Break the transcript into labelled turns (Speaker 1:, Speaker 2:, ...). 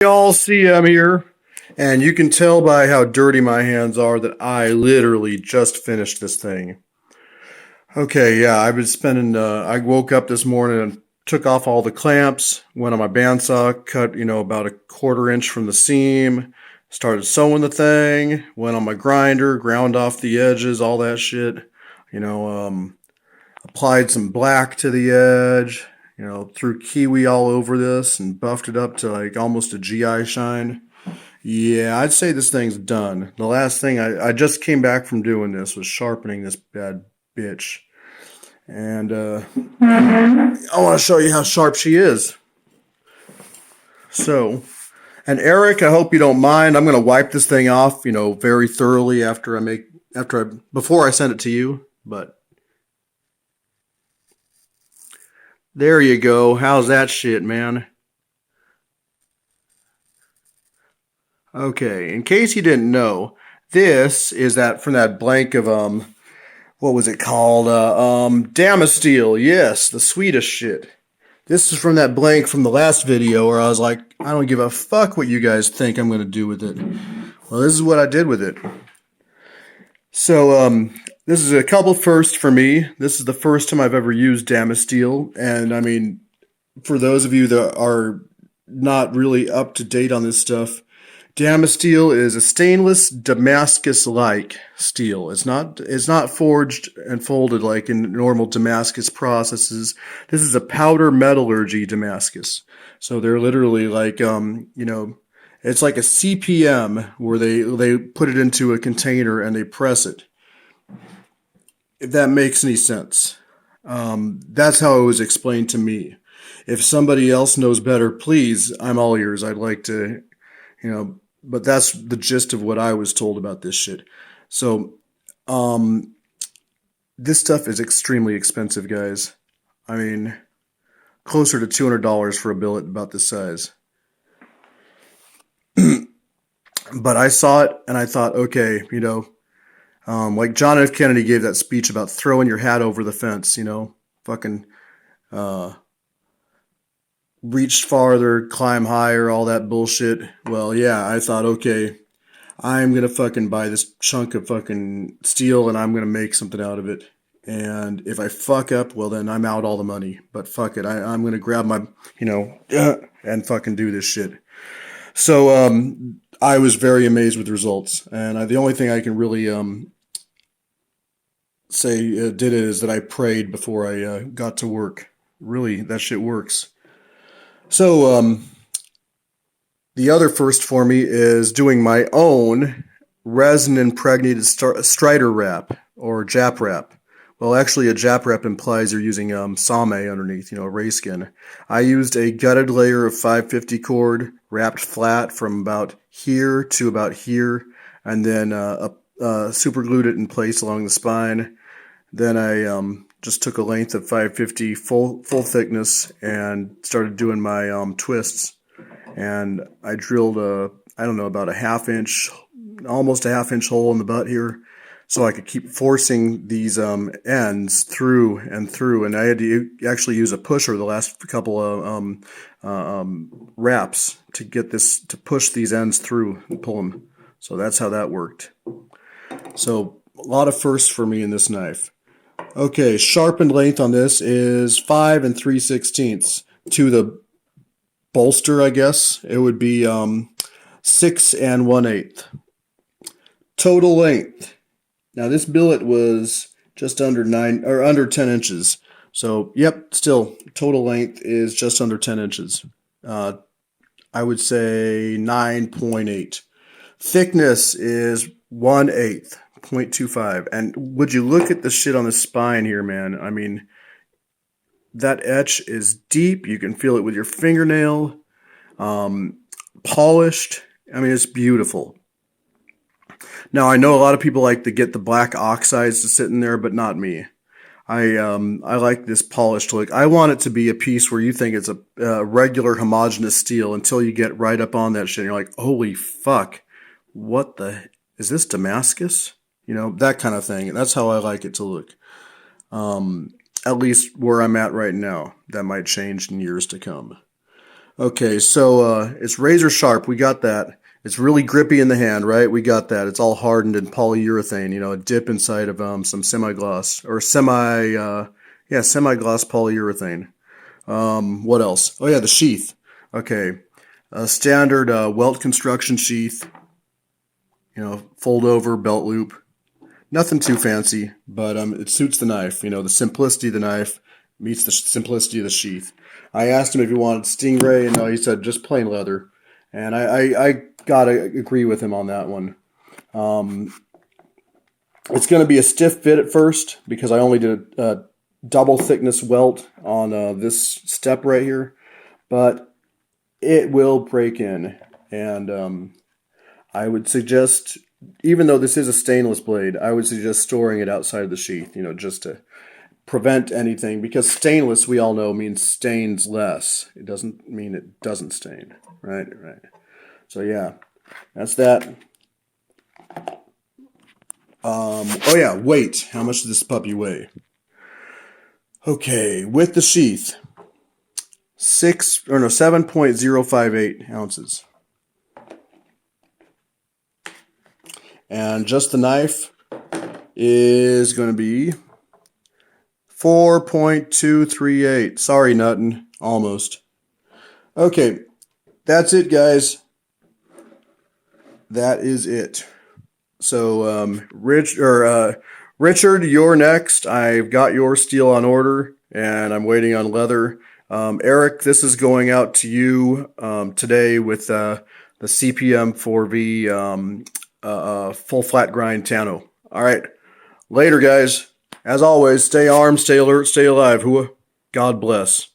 Speaker 1: Y'all see I'm here, and you can tell by how dirty my hands are that I literally just finished this thing. Okay, yeah, I've been spending. I woke up this morning and took off all the clamps, went on my bandsaw, cut about a quarter inch from the seam, started sewing the thing, went on my grinder, ground off the edges, all that shit. You know, um, Applied some black to the edge. Threw kiwi all over this and buffed it up to like almost a GI shine. Yeah, I'd say this thing's done. The last thing I just came back from doing this was sharpening this bad bitch. And I want to show you how sharp she is. So, and Eric, I hope you don't mind. I'm going to wipe this thing off, very thoroughly before I send it to you. But there you go. How's that shit, man? Okay, in case you didn't know, this is that from that blank of what was it called? Damasteel. Yes, the Swedish shit. This is from that blank from the last video where I was like, I don't give a fuck what you guys think I'm gonna do with it. Well, this is what I did with it. So, this is a couple firsts for me. This is the first time I've ever used Damasteel, and I mean, for those of you that are not really up to date on this stuff, Damasteel is a stainless Damascus-like steel. It's not forged and folded like in normal Damascus processes. This is a powder metallurgy Damascus. So they're literally like it's like a CPM where they put it into a container and they press it. If that makes any sense. That's how it was explained to me. If somebody else knows better, please, I'm all ears. I'd like to, but that's the gist of what I was told about this shit. So, this stuff is extremely expensive, guys. I mean, closer to $200 for a billet about this size. But I saw it and I thought, okay, like John F. Kennedy gave that speech about throwing your hat over the fence, fucking uh, reach farther, climb higher, all that bullshit. Well, yeah, I thought, okay, I'm gonna fucking buy this chunk of fucking steel and I'm gonna make something out of it. And if I fuck up, well, then I'm out all the money. But fuck it, I'm gonna grab my, and fucking do this shit. So, I was very amazed with the results. And the only thing I can really say did it is that I prayed before I got to work. Really, that shit works. So, the other first for me is doing my own resin impregnated strider wrap or Jap wrap. Well, actually, a Jap wrap implies you're using same underneath, ray skin. I used a gutted layer of 550 cord wrapped flat from about here to about here, and then super glued it in place along the spine. Then I just took a length of 550 full thickness and started doing my twists. And I drilled about a half inch, almost a half inch hole in the butt here, so I could keep forcing these ends through and through. And I had to actually use a pusher the last couple of wraps to get this to push these ends through and pull them. So that's how that worked. So a lot of firsts for me in this knife. Okay, sharpened length on this is 5 3/16. To the bolster, I guess it would be 6 1/8. Total length. Now this billet was just under 9 or under 10 inches. So yep, still total length is just under 10 inches. I would say 9.8. Thickness is 1/8, 0.25. And would you look at the shit on the spine here, man? I mean, that etch is deep. You can feel it with your fingernail. Polished. I mean, it's beautiful. Now, I know a lot of people like to get the black oxides to sit in there, but not me. I like this polished look. I want it to be a piece where you think it's a regular homogeneous steel until you get right up on that shit and you're like, holy fuck, what the, is this Damascus? That kind of thing. That's how I like it to look. At least where I'm at right now. That might change in years to come. Okay, so it's razor sharp. We got that. It's really grippy in the hand, right? We got that. It's all hardened in polyurethane. You know, a dip inside of some semi-gloss or yeah, semi-gloss polyurethane. What else? Oh yeah, the sheath. Okay, a standard welt construction sheath. You know, fold over belt loop. Nothing too fancy, but it suits the knife. You know, the simplicity of the knife meets the simplicity of the sheath. I asked him if he wanted stingray, and no, he said just plain leather. And I gotta agree with him on that one. Um, it's going to be a stiff fit at first because I only did a double thickness welt on this step right here, but it will break in. And I would suggest, even though this is a stainless blade, I would suggest storing it outside of the sheath, you know, just to prevent anything, because stainless, we all know, means stains less. It doesn't mean it doesn't stain, right? Right. So yeah, that's that. Oh yeah, weight. How much does this puppy weigh? Okay, with the sheath, 7.058 ounces, and just the knife is going to be 4.238. Sorry, Nuttin. Almost. Okay, that's it, guys. That is it. So, Richard, you're next. I've got your steel on order, and I'm waiting on leather. Eric, this is going out to you today with the CPM 4V full flat grind Tano. All right. Later, guys. As always, stay armed, stay alert, stay alive. Hua. God bless.